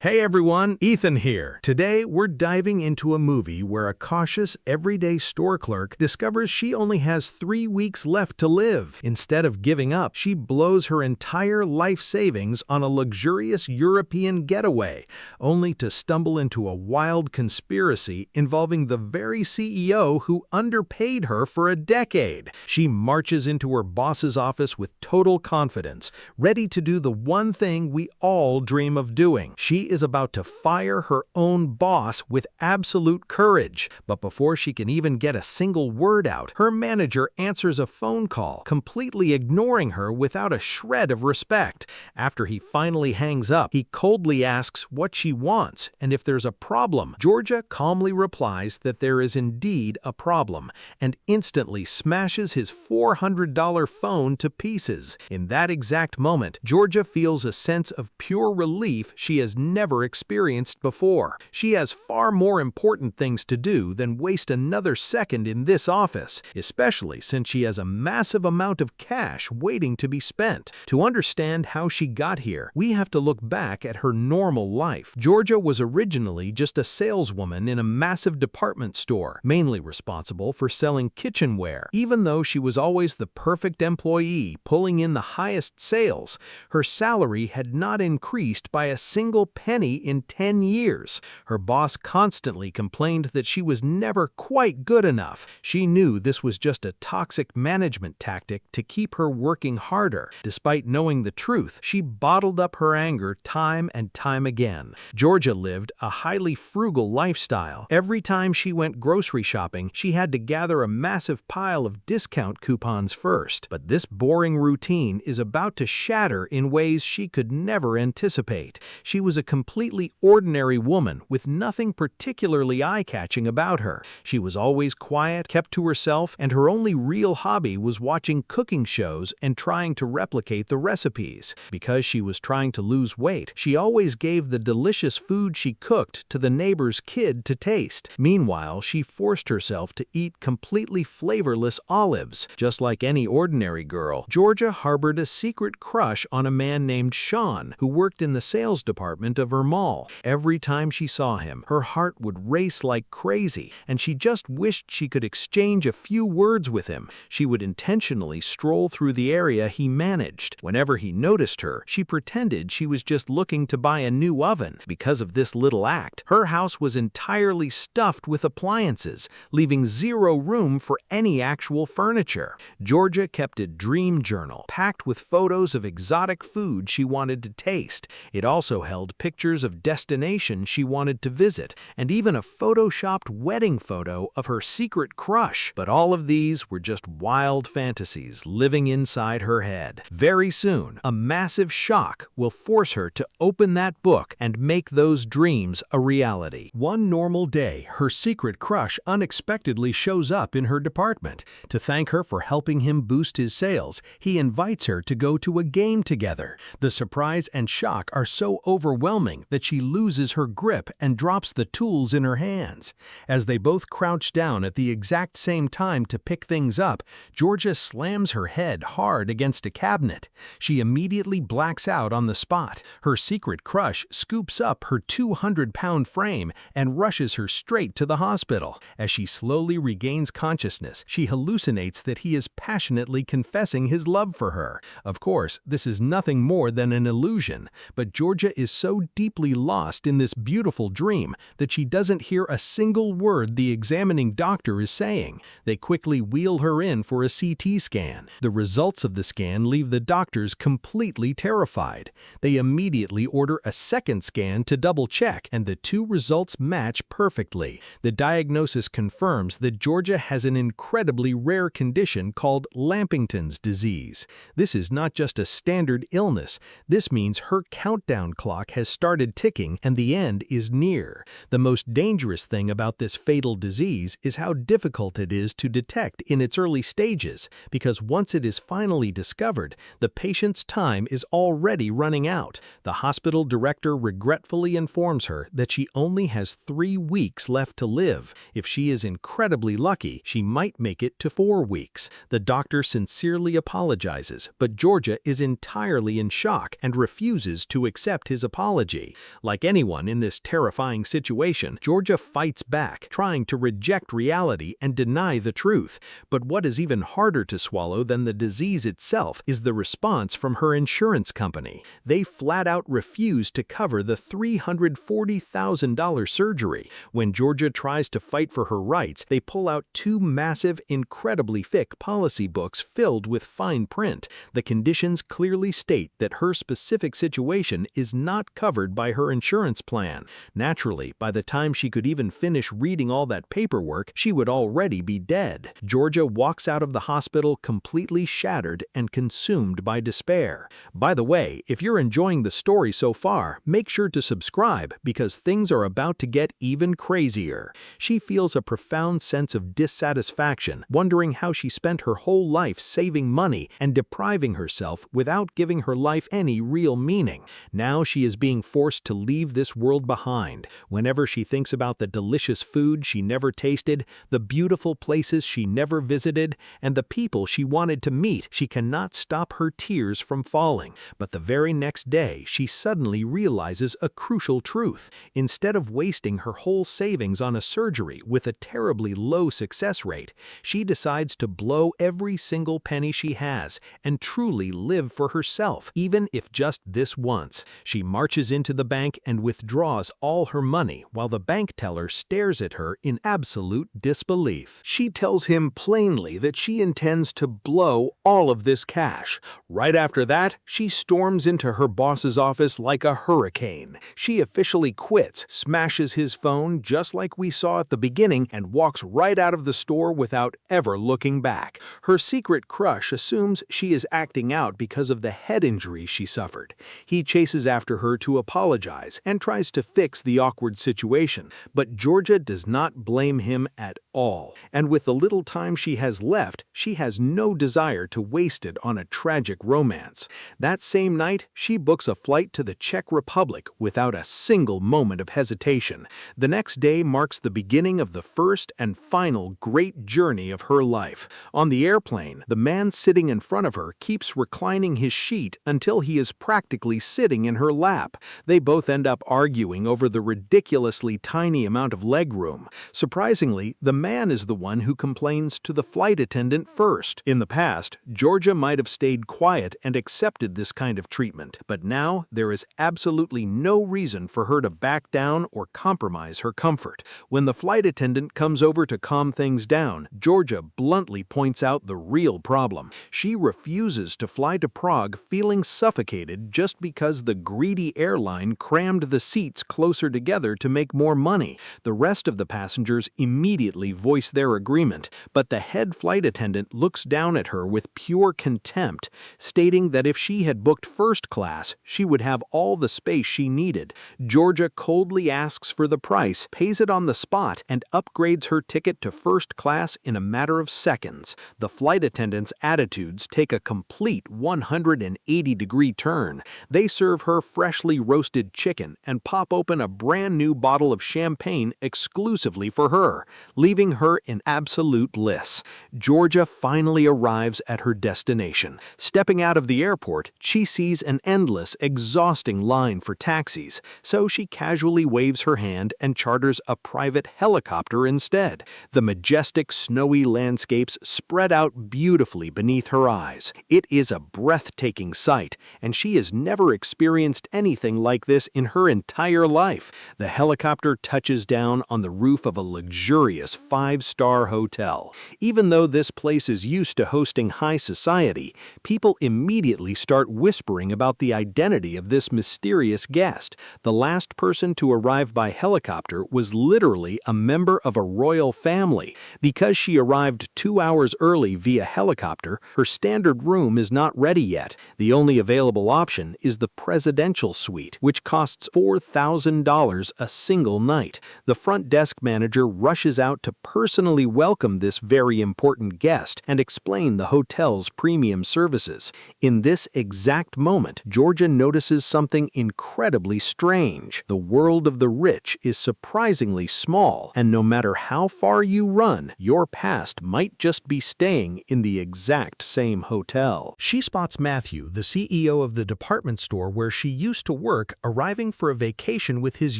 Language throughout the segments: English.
Hey everyone, Ethan here. Today we're diving into a movie where a cautious, everyday store clerk discovers she only has 3 weeks left to live. Instead of giving up, she blows her entire life savings on a luxurious European getaway, only to stumble into a wild conspiracy involving the very CEO who underpaid her for a decade. She marches into her boss's office with total confidence, ready to do the one thing we all dream of doing. She is about to fire her own boss with absolute courage. But before she can even get a single word out, her manager answers a phone call, completely ignoring her without a shred of respect. After he finally hangs up, he coldly asks what she wants and if there's a problem. Georgia calmly replies that there is indeed a problem and instantly smashes his $400 phone to pieces. In that exact moment, Georgia feels a sense of pure relief she has never experienced before. She has far more important things to do than waste another second in this office, especially since she has a massive amount of cash waiting to be spent. To understand how she got here, we have to look back at her normal life. Georgia was originally just a saleswoman in a massive department store, mainly responsible for selling kitchenware. Even though she was always the perfect employee, pulling in the highest sales, her salary had not increased by a single penny in 10 years. Her boss constantly complained that she was never quite good enough. She knew this was just a toxic management tactic to keep her working harder. Despite knowing the truth, she bottled up her anger time and time again. Georgia lived a highly frugal lifestyle. Every time she went grocery shopping, she had to gather a massive pile of discount coupons first. But this boring routine is about to shatter in ways she could never anticipate. She was a completely ordinary woman with nothing particularly eye-catching about her. She was always quiet, kept to herself, and her only real hobby was watching cooking shows and trying to replicate the recipes. Because she was trying to lose weight, she always gave the delicious food she cooked to the neighbor's kid to taste. Meanwhile, she forced herself to eat completely flavorless olives. Just like any ordinary girl, Georgia harbored a secret crush on a man named Sean, who worked in the sales department of her mall. Every time she saw him, her heart would race like crazy, and she just wished she could exchange a few words with him. She would intentionally stroll through the area he managed. Whenever he noticed her, she pretended she was just looking to buy a new oven. Because of this little act, her house was entirely stuffed with appliances, leaving zero room for any actual furniture. Georgia kept a dream journal packed with photos of exotic food she wanted to taste. It also held pictures of destinations she wanted to visit, and even a photoshopped wedding photo of her secret crush. But all of these were just wild fantasies living inside her head. Very soon, a massive shock will force her to open that book and make those dreams a reality. One normal day, her secret crush unexpectedly shows up in her department. To thank her for helping him boost his sales, he invites her to go to a game together. The surprise and shock are so overwhelming that she loses her grip and drops the tools in her hands. As they both crouch down at the exact same time to pick things up, Georgia slams her head hard against a cabinet. She immediately blacks out on the spot. Her secret crush scoops up her 200-pound frame and rushes her straight to the hospital. As she slowly regains consciousness, she hallucinates that he is passionately confessing his love for her. Of course, this is nothing more than an illusion, but Georgia is so deeply lost in this beautiful dream that she doesn't hear a single word the examining doctor is saying. They quickly wheel her in for a CT scan. The results of the scan leave the doctors completely terrified. They immediately order a second scan to double-check, and the two results match perfectly. The diagnosis confirms that Georgia has an incredibly rare condition called Lampington's disease. This is not just a standard illness. This means her countdown clock has started ticking and the end is near. The most dangerous thing about this fatal disease is how difficult it is to detect in its early stages, because once it is finally discovered, the patient's time is already running out. The hospital director regretfully informs her that she only has 3 weeks left to live. If she is incredibly lucky, she might make it to 4 weeks. The doctor sincerely apologizes, but Georgia is entirely in shock and refuses to accept his apology. apology. Like anyone in this terrifying situation, Georgia fights back, trying to reject reality and deny the truth. But what is even harder to swallow than the disease itself is the response from her insurance company. They flat out refuse to cover the $340,000 surgery. When Georgia tries to fight for her rights, they pull out two massive, incredibly thick policy books filled with fine print. The conditions clearly state that her specific situation is not covered by her insurance plan. Naturally, by the time she could even finish reading all that paperwork, she would already be dead. Georgia walks out of the hospital completely shattered and consumed by despair. By the way, if you're enjoying the story so far, make sure to subscribe because things are about to get even crazier. She feels a profound sense of dissatisfaction, wondering how she spent her whole life saving money and depriving herself without giving her life any real meaning. Now she is being forced to leave this world behind. Whenever she thinks about the delicious food she never tasted, the beautiful places she never visited, and the people she wanted to meet, she cannot stop her tears from falling. But the very next day, she suddenly realizes a crucial truth. Instead of wasting her whole savings on a surgery with a terribly low success rate, she decides to blow every single penny she has and truly live for herself, even if just this once. She marches into the bank and withdraws all her money while the bank teller stares at her in absolute disbelief. She tells him plainly that she intends to blow all of this cash. Right after that, she storms into her boss's office like a hurricane. She officially quits, smashes his phone just like we saw at the beginning, and walks right out of the store without ever looking back. Her secret crush assumes she is acting out because of the head injury she suffered. He chases after her to apologize and tries to fix the awkward situation, but Georgia does not blame him at all. And with the little time she has left, she has no desire to waste it on a tragic romance. That same night, she books a flight to the Czech Republic without a single moment of hesitation. The next day marks the beginning of the first and final great journey of her life. On the airplane, the man sitting in front of her keeps reclining his sheet until he is practically sitting in her lap. They both end up arguing over the ridiculously tiny amount of legroom. Surprisingly, the man is the one who complains to the flight attendant first. In the past, Georgia might have stayed quiet and accepted this kind of treatment, but now there is absolutely no reason for her to back down or compromise her comfort. When the flight attendant comes over to calm things down, Georgia bluntly points out the real problem. She refuses to fly to Prague feeling suffocated just because the greedy airline crammed the seats closer together to make more money. The rest of the passengers immediately voice their agreement, but the head flight attendant looks down at her with pure contempt, stating that if she had booked first class, she would have all the space she needed. Georgia coldly asks for the price, pays it on the spot, and upgrades her ticket to first class in a matter of seconds. The flight attendant's attitudes take a complete 180-degree turn. They serve her freshly roasted chicken and pop open a brand new bottle of champagne exclusively for her, leaving her in absolute bliss. Georgia finally arrives at her destination. Stepping out of the airport, she sees an endless, exhausting line for taxis, so she casually waves her hand and charters a private helicopter instead. The majestic, snowy landscapes spread out beautifully beneath her eyes. It is a breathtaking sight, and she has never experienced anything like this in her entire life. The helicopter touches down on the roof of a luxurious five-star hotel. Even though this place is used to hosting high society, people immediately start whispering about the identity of this mysterious guest. The last person to arrive by helicopter was literally a member of a royal family. Because she arrived 2 hours early via helicopter, her standard room is not ready yet. The only available option is the presidential suite, which costs $4,000 a single night. The front desk manager rushes out to personally welcome this very important guest and explain the hotel's premium services. In this exact moment, Georgia notices something incredibly strange. The world of the rich is surprisingly small, and no matter how far you run, your past might just be staying in the exact same hotel. She spots Matthew, the CEO of the department store where she used to work, work, arriving for a vacation with his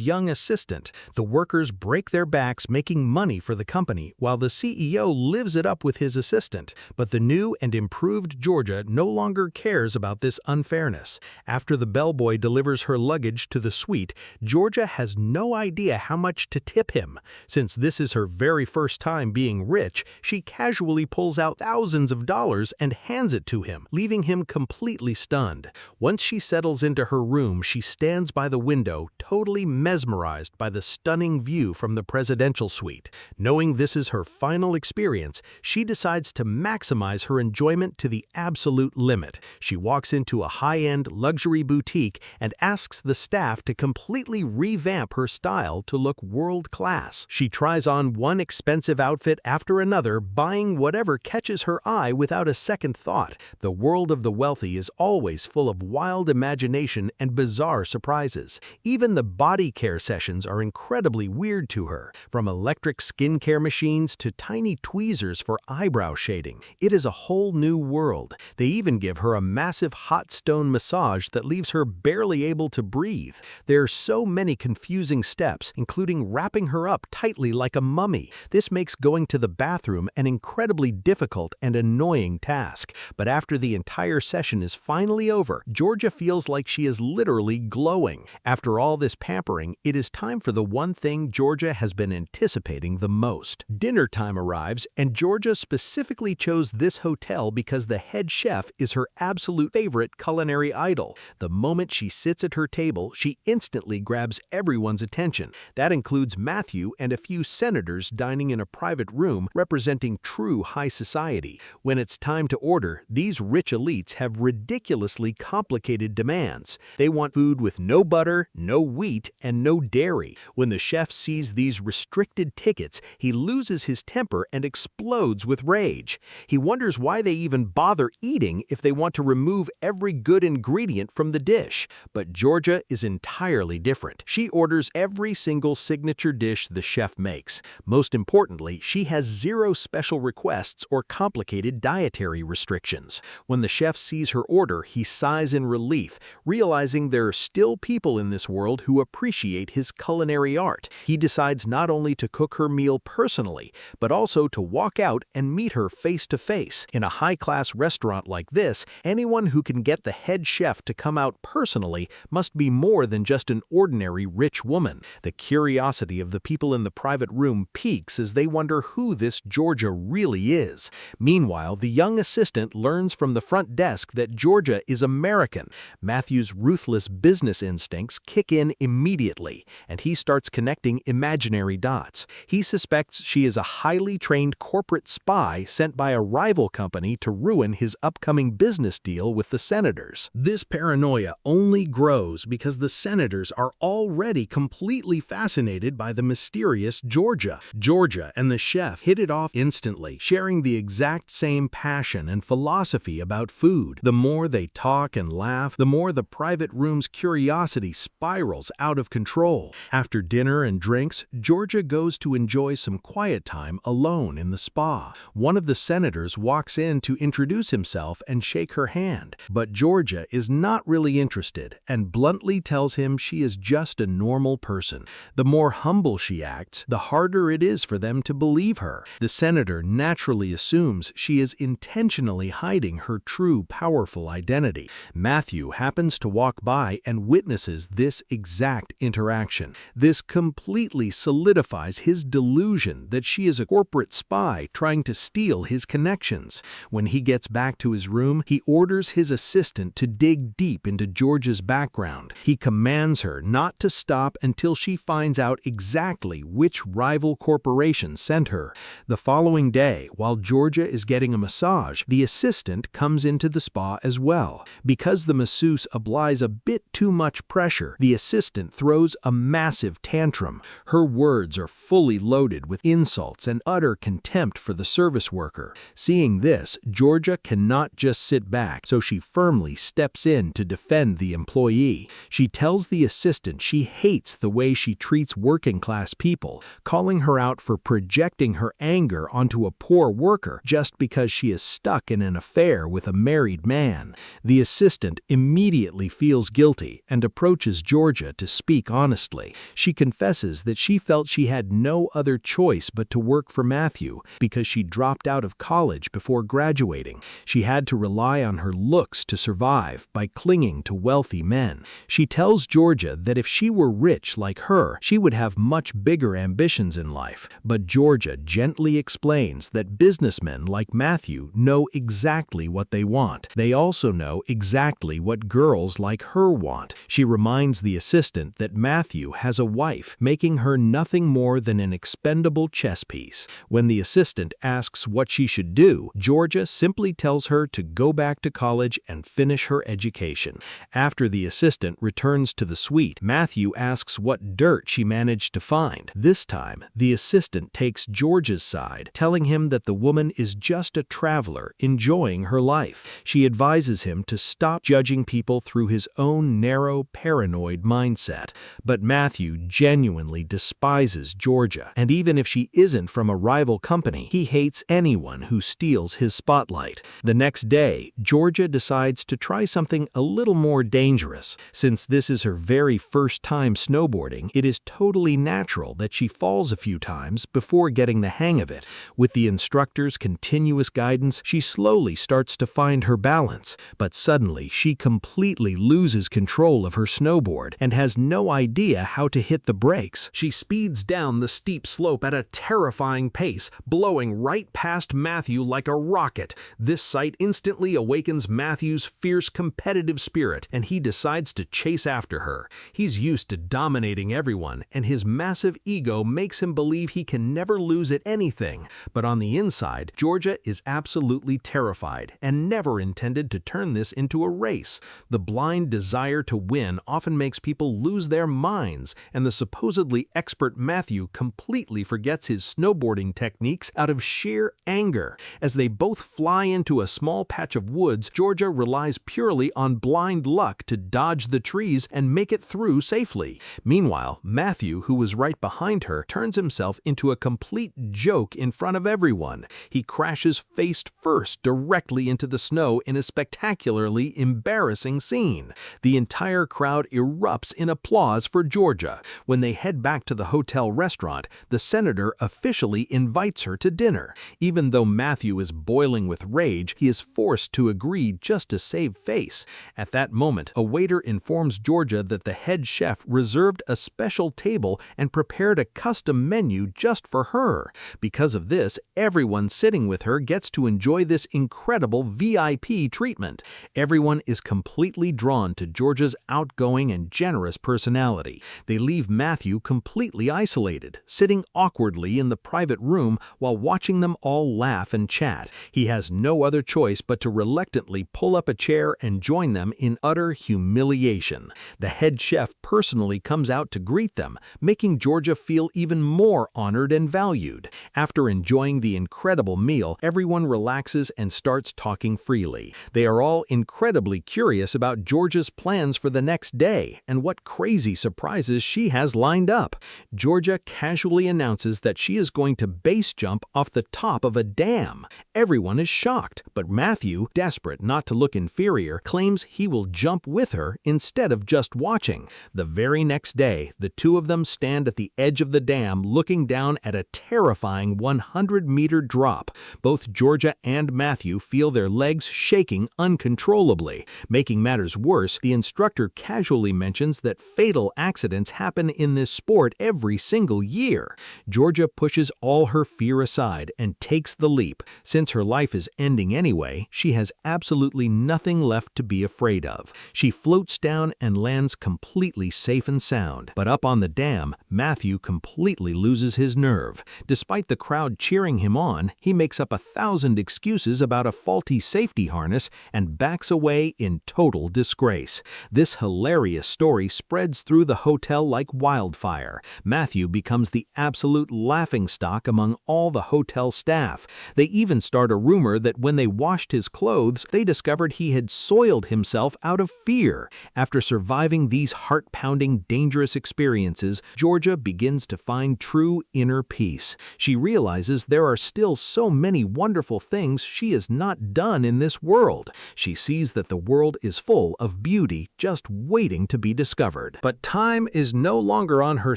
young assistant. The workers break their backs making money for the company, while the CEO lives it up with his assistant. But the new and improved Georgia no longer cares about this unfairness. After the bellboy delivers her luggage to the suite, Georgia has no idea how much to tip him. Since this is her very first time being rich, she casually pulls out thousands of dollars and hands it to him, leaving him completely stunned. Once she settles into her room, she stands by the window, totally mesmerized by the stunning view from the presidential suite. Knowing this is her final experience, she decides to maximize her enjoyment to the absolute limit. She walks into a high-end luxury boutique and asks the staff to completely revamp her style to look world-class. She tries on one expensive outfit after another, buying whatever catches her eye without a second thought. The world of the wealthy is always full of wild imagination and bizarre surprises. Even the body care sessions are incredibly weird to her, from electric skincare machines to tiny tweezers for eyebrow shading. It is a whole new world. They even give her a massive hot stone massage that leaves her barely able to breathe. There are so many confusing steps, including wrapping her up tightly like a mummy. This makes going to the bathroom an incredibly difficult and annoying task. But after the entire session is finally over, Georgia feels like she is literally glowing. After all this pampering, it is time for the one thing Georgia has been anticipating the most. Dinner time arrives, and Georgia specifically chose this hotel because the head chef is her absolute favorite culinary idol. The moment she sits at her table, she instantly grabs everyone's attention. That includes Matthew and a few senators dining in a private room representing true high society. When it's time to order, these rich elites have ridiculously complicated demands. They want food with no butter, no wheat, and no dairy. When the chef sees these restricted tickets, he loses his temper and explodes with rage. He wonders why they even bother eating if they want to remove every good ingredient from the dish. But Georgia is entirely different. She orders every single signature dish the chef makes. Most importantly, she has zero special requests or complicated dietary restrictions. When the chef sees her order, he sighs in relief, realizing there are still people in this world who appreciate his culinary art. He decides not only to cook her meal personally, but also to walk out and meet her face to face. In a high-class restaurant like this, anyone who can get the head chef to come out personally must be more than just an ordinary rich woman. The curiosity of the people in the private room peaks as they wonder who this Georgia really is. Meanwhile, the young assistant learns from the front desk that Georgia is American. Matthew's ruthless business instincts kick in immediately, and he starts connecting imaginary dots. He suspects she is a highly trained corporate spy sent by a rival company to ruin his upcoming business deal with the senators. This paranoia only grows because the senators are already completely fascinated by the mysterious Georgia. Georgia and the chef hit it off instantly, sharing the exact same passion and philosophy about food. The more they talk and laugh, the more the private room's curiosity spirals out of control. After dinner and drinks, Georgia goes to enjoy some quiet time alone in the spa. One of the senators walks in to introduce himself and shake her hand, but Georgia is not really interested and bluntly tells him she is just a normal person. The more humble she acts, the harder it is for them to believe her. The senator naturally assumes she is intentionally hiding her true powerful identity. Matthew happens to walk by and witnesses this exact interaction. This completely solidifies his delusion that she is a corporate spy trying to steal his connections. When he gets back to his room, he orders his assistant to dig deep into Georgia's background. He commands her not to stop until she finds out exactly which rival corporation sent her. The following day, while Georgia is getting a massage, the assistant comes into the spa as well. Because the masseuse applies a bit too much pressure, the assistant throws a massive tantrum. Her words are fully loaded with insults and utter contempt for the service worker. Seeing this, Georgia cannot just sit back, so she firmly steps in to defend the employee. She tells the assistant she hates the way she treats working-class people, calling her out for projecting her anger onto a poor worker just because she is stuck in an affair with a married man. The assistant immediately feels guilty, quickly and approaches Georgia to speak honestly. She confesses that she felt she had no other choice but to work for Matthew because she dropped out of college before graduating. She had to rely on her looks to survive by clinging to wealthy men. She tells Georgia that if she were rich like her, she would have much bigger ambitions in life. But Georgia gently explains that businessmen like Matthew know exactly what they want. They also know exactly what girls like her want. She reminds the assistant that Matthew has a wife, making her nothing more than an expendable chess piece. When the assistant asks what she should do, Georgia simply tells her to go back to college and finish her education. After the assistant returns to the suite, Matthew asks what dirt she managed to find. This time, the assistant takes Georgia's side, telling him that the woman is just a traveler enjoying her life. She advises him to stop judging people through his own narrow, paranoid mindset. But Matthew genuinely despises Georgia, and even if she isn't from a rival company, he hates anyone who steals his spotlight. The next day, Georgia decides to try something a little more dangerous. Since this is her very first time snowboarding, it is totally natural that she falls a few times before getting the hang of it. With the instructor's continuous guidance, she slowly starts to find her balance, but suddenly she completely loses control of her snowboard and has no idea how to hit the brakes. She speeds down the steep slope at a terrifying pace, blowing right past Matthew like a rocket. This sight instantly awakens Matthew's fierce competitive spirit, and he decides to chase after her. He's used to dominating everyone, and his massive ego makes him believe he can never lose at anything. But on the inside, Georgia is absolutely terrified and never intended to turn this into a race. The blind desire to win often makes people lose their minds, and the supposedly expert Matthew completely forgets his snowboarding techniques out of sheer anger. As they both fly into a small patch of woods, Georgia relies purely on blind luck to dodge the trees and make it through safely. Meanwhile, Matthew, who was right behind her, turns himself into a complete joke in front of everyone. He crashes face first directly into the snow in a spectacularly embarrassing scene. The entire crowd erupts in applause for Georgia. When they head back to the hotel restaurant, the senator officially invites her to dinner. Even though Matthew is boiling with rage, he is forced to agree just to save face. At that moment, a waiter informs Georgia that the head chef reserved a special table and prepared a custom menu just for her. Because of this, everyone sitting with her gets to enjoy this incredible VIP treatment. Everyone is completely drawn to Georgia's outgoing and generous personality. They leave Matthew completely isolated, sitting awkwardly in the private room while watching them all laugh and chat. He has no other choice but to reluctantly pull up a chair and join them in utter humiliation. The head chef personally comes out to greet them, making Georgia feel even more honored and valued. After enjoying the incredible meal, everyone relaxes and starts talking freely. They are all incredibly curious about Georgia's plans for the next day and what crazy surprises she has lined up. Georgia casually announces that she is going to base jump off the top of a dam. Everyone is shocked, but Matthew, desperate not to look inferior, claims he will jump with her instead of just watching. The very next day, the two of them stand at the edge of the dam looking down at a terrifying 100-meter drop. Both Georgia and Matthew feel their legs shaking uncontrollably. Making matters worse, the instructor casually mentions that fatal accidents happen in this sport every single year. Georgia pushes all her fear aside and takes the leap. Since her life is ending anyway, she has absolutely nothing left to be afraid of. She floats down and lands completely safe and sound. But up on the dam, Matthew completely loses his nerve. Despite the crowd cheering him on, he makes up 1,000 excuses about a faulty safety harness and backs away in total disgrace. This hilarious story spreads through the hotel like wildfire. Matthew becomes the absolute laughingstock among all the hotel staff. They even start a rumor that when they washed his clothes, they discovered he had soiled himself out of fear. After surviving these heart-pounding, dangerous experiences, Georgia begins to find true inner peace. She realizes there are still so many wonderful things she has not done in this world. She sees that the world is full of beauty just waiting to be discovered. But time is no longer on her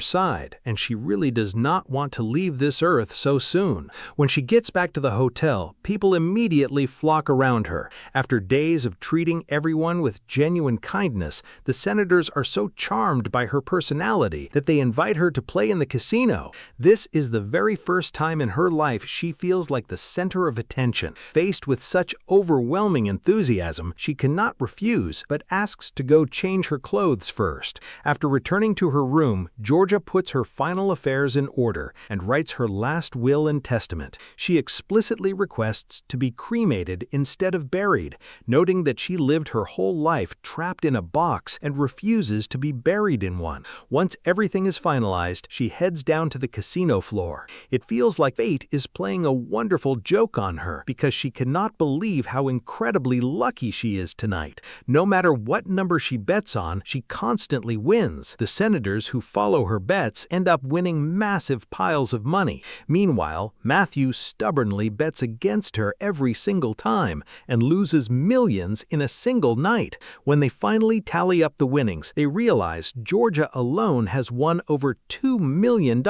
side, and she really does not want to leave this earth so soon. When she gets back to the hotel, people immediately flock around her. After days of treating everyone with genuine kindness, the senators are so charmed by her personality that they invite her to play in the casino. This is the very first time in her life she feels like the center of attention. Faced with such overwhelming enthusiasm, she cannot refuse, but asks to go change her clothes first. After returning to her room, Georgia puts her final affairs in order and writes her last will and testament. She explicitly requests to be cremated instead of buried, noting that she lived her whole life trapped in a box and refuses to be buried in one. Once everything is finalized, she heads down to the casino floor. It feels like fate is playing a wonderful joke on her because she cannot believe how incredibly lucky she is tonight. No matter what number she bets on, she constantly wins. The senators who follow her bets end up winning massive piles of money. Meanwhile, Matthew stubbornly bets against her every single time and loses millions in a single night. When they finally tally up the winnings, they realize Georgia alone has won over $2 million.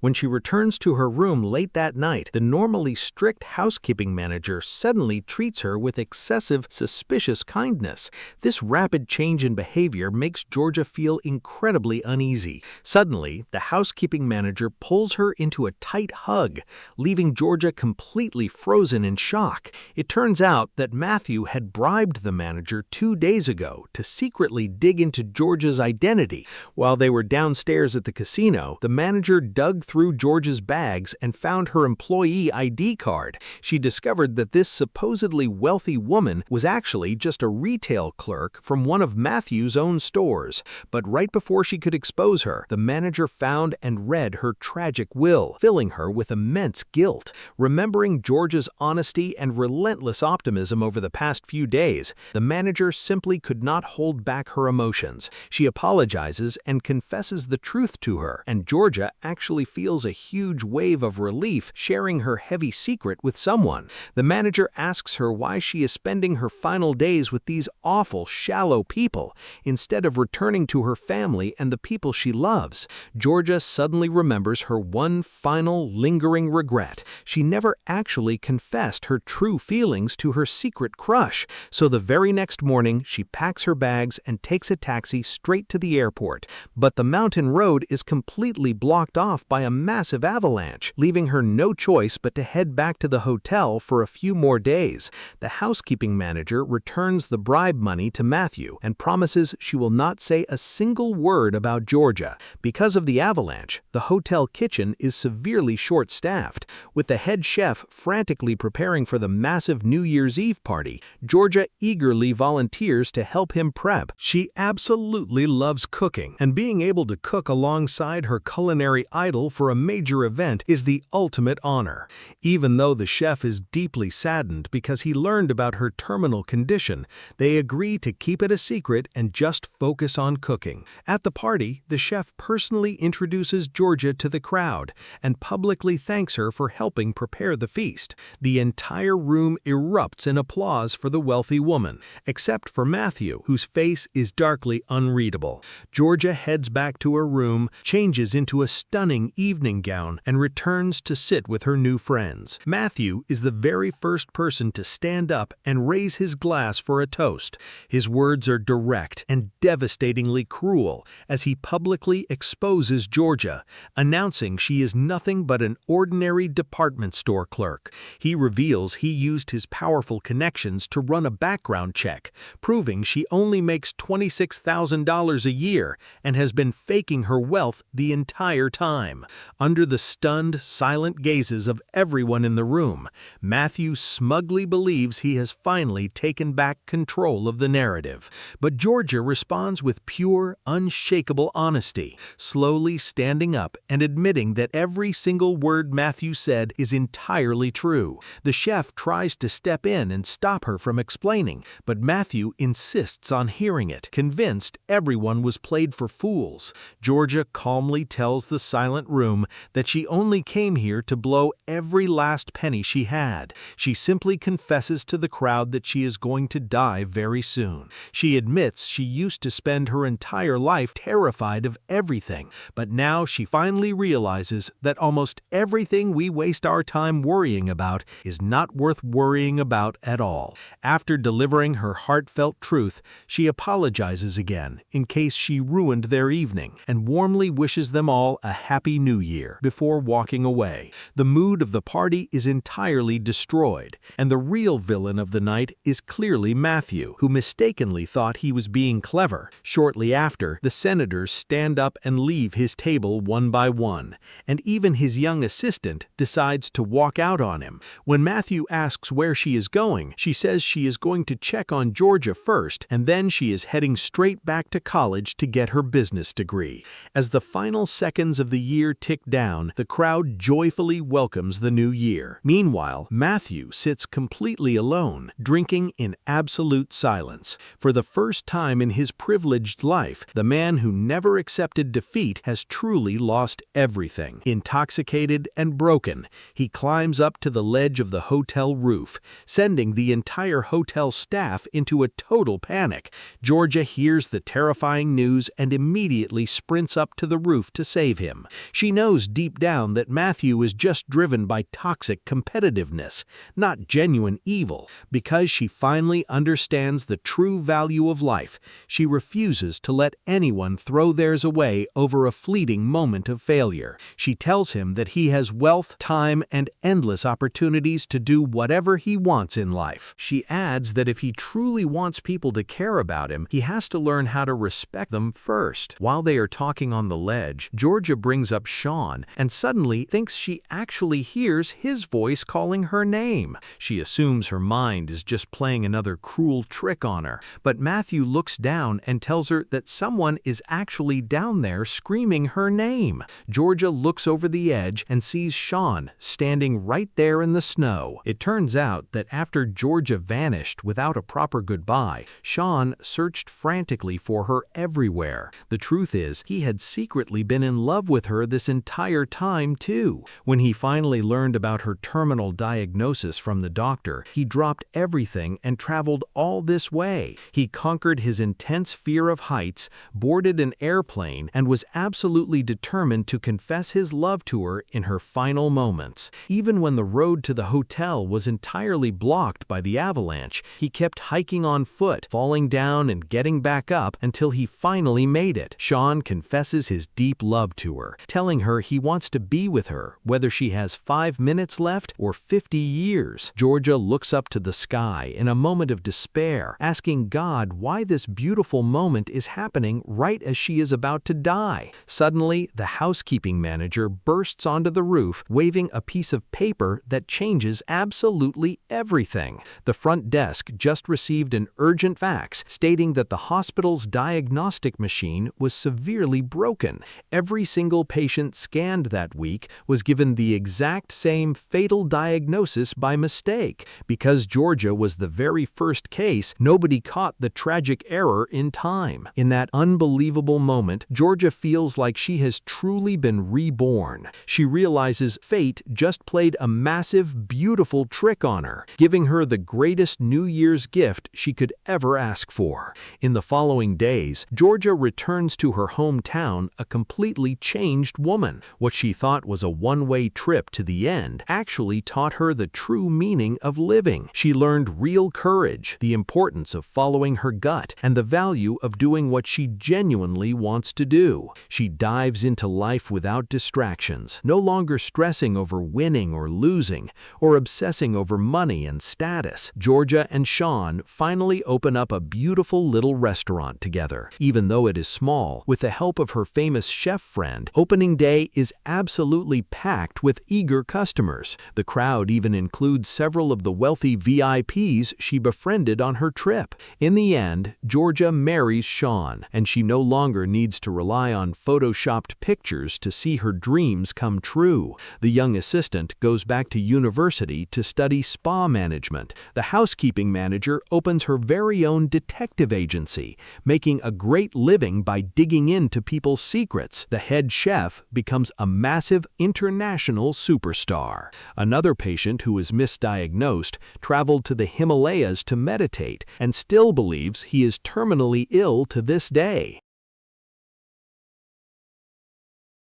When she returns to her room late that night, the normally strict housekeeping manager suddenly treats her with excessive, suspicious kindness. This rapid change in behavior makes Georgia feel incredibly uneasy. Suddenly, the housekeeping manager pulls her into a tight hug, leaving Georgia completely frozen in shock. It turns out that Matthew had bribed the manager 2 days ago to secretly dig into Georgia's identity. While they were downstairs at the casino, the manager dug through Georgia's bags and found her employee ID card. She discovered that this supposedly wealthy woman was actually just a retail clerk from one of Matthew's own stores. But right before she could expose her, the manager found and read her tragic will, filling her with immense guilt. Remembering Georgia's honesty and relentless optimism over the past few days, the manager simply could not hold back her emotions. She apologizes and confesses the truth to her, and Georgia actually feels a huge wave of relief sharing her heavy secret with someone. The manager asks her why she is spending her final days with these awful, shallow people instead of returning to her family and the people she loves. Georgia suddenly remembers her one final, lingering regret. She never actually confessed her true feelings to her secret crush, so the very next morning she packs her bags and takes a taxi straight to the airport. But the mountain road is completely blocked off by a massive avalanche, leaving her no choice but to head back to the hotel for a few more days. The housekeeping manager returns the bribe money to Matthew and promises she will not say a single word about Georgia. Because of the avalanche, the hotel kitchen is severely short-staffed. With the head chef frantically preparing for the massive New Year's Eve party, Georgia eagerly volunteers to help him prep. She absolutely loves cooking, and being able to cook alongside her culinary idol for a major event is the ultimate honor. Even though the chef is deeply saddened because he learned about her terminal condition, they agree to keep it a secret and just focus on cooking. At the party, the chef personally introduces Georgia to the crowd and publicly thanks her for helping prepare the feast. The entire room erupts in applause for the wealthy woman, except for Matthew, whose face is darkly unreadable. Georgia heads back to her room, changes into a stunning evening gown, and returns to sit with her new friends. Matthew is the very first person to stand up and raise his glass for a toast. His words are direct and devastatingly cruel as he publicly exposes Georgia, announcing she is nothing but an ordinary department store clerk. He reveals he used his powerful connections to run a background check, proving she only makes $26,000 a year and has been faking her wealth the entire time. Under the stunned, silent gazes of everyone in the room, Matthew smugly believes he has finally taken back control of the narrative. But Georgia responds with pure, unshakable honesty, slowly standing up and admitting that every single word Matthew said is entirely true. The chef tries to step in and stop her from explaining, but Matthew insists on hearing it, convinced everyone was played for fools. Georgia calmly tells the silent room that she only came here to blow every last penny she had. She simply confesses to the crowd that she is going to die very soon. She She admits she used to spend her entire life terrified of everything, but now she finally realizes that almost everything we waste our time worrying about is not worth worrying about at all. After delivering her heartfelt truth, she apologizes again in case she ruined their evening and warmly wishes them all a happy new year before walking away. The mood of the party is entirely destroyed, and the real villain of the night is clearly Matthew, who mistakenly thought he was being clever. Shortly after, the senators stand up and leave his table one by one, and even his young assistant decides to walk out on him. When Matthew asks where she is going, she says she is going to check on Georgia first, and then she is heading straight back to college to get her business degree. As the final seconds of the year tick down, the crowd joyfully welcomes the new year. Meanwhile, Matthew sits completely alone, drinking in absolute silence. For the first time in his privileged life, the man who never accepted defeat has truly lost everything. Intoxicated and broken, he climbs up to the ledge of the hotel roof, sending the entire hotel staff into a total panic. Georgia hears the terrifying news and immediately sprints up to the roof to save him. She knows deep down that Matthew is just driven by toxic competitiveness, not genuine evil. Because she finally understands the true value of life, she refuses to let anyone throw theirs away over a fleeting moment of failure. She tells him that he has wealth, time, and endless opportunities to do whatever he wants in life. She adds that if he truly wants people to care about him, he has to learn how to respect them first. While they are talking on the ledge, Georgia brings up Sean and suddenly thinks she actually hears his voice calling her name. She assumes her mind is just playing another cruel trick on her, but Matthew looks down and tells her that someone is actually down there screaming her name. Georgia looks over the edge and sees Sean standing right there in the snow. It turns out that after Georgia vanished without a proper goodbye, Sean searched frantically for her everywhere. The truth is, he had secretly been in love with her this entire time too. When he finally learned about her terminal diagnosis from the doctor, he dropped everything and traveled all this way. He conquered his intense fear of heights, boarded an airplane, and was absolutely determined to confess his love to her in her final moments. Even when the road to the hotel was entirely blocked by the avalanche, he kept hiking on foot, falling down and getting back up until he finally made it. Sean confesses his deep love to her, telling her he wants to be with her, whether she has 5 minutes left or 50 years. Georgia looks up to the sky in a moment of despair, asking God why this beautiful moment is happening right as she is about to die. Suddenly, the housekeeping manager bursts onto the roof, waving a piece of paper that changes absolutely everything. The front desk just received an urgent fax stating that the hospital's diagnostic machine was severely broken. Every single patient scanned that week was given the exact same fatal diagnosis by mistake. Because Georgia was the very first case, nobody caught the tragic error in time. In that unbelievable moment, Georgia feels like she has truly been reborn. She realizes fate just played a massive, beautiful trick on her, giving her the greatest New Year's gift she could ever ask for. In the following days, Georgia returns to her hometown a completely changed woman. What she thought was a one-way trip to the end actually taught her the true meaning of living. She learned real courage, the importance of following her gut, and the value of doing what she genuinely wants to do. She dives into life without distractions, no longer stressing over winning or losing, or obsessing over money and status. Georgia and Sean finally open up a beautiful little restaurant together. Even though it is small, with the help of her famous chef friend, opening day is absolutely packed with eager customers. The crowd even includes several of the wealthy VIPs she befriended on her trip. In the end, Georgia marries Sean, and she no longer needs to rely on photoshopped pictures to see her dreams come true. The young assistant goes back to university to study spa management. The housekeeping manager opens her very own detective agency, making a great living by digging into people's secrets. The head chef becomes a massive international superstar. Another patient who is misdiagnosed traveled to the Himalayas to meditate and still believes believes he is terminally ill to this day.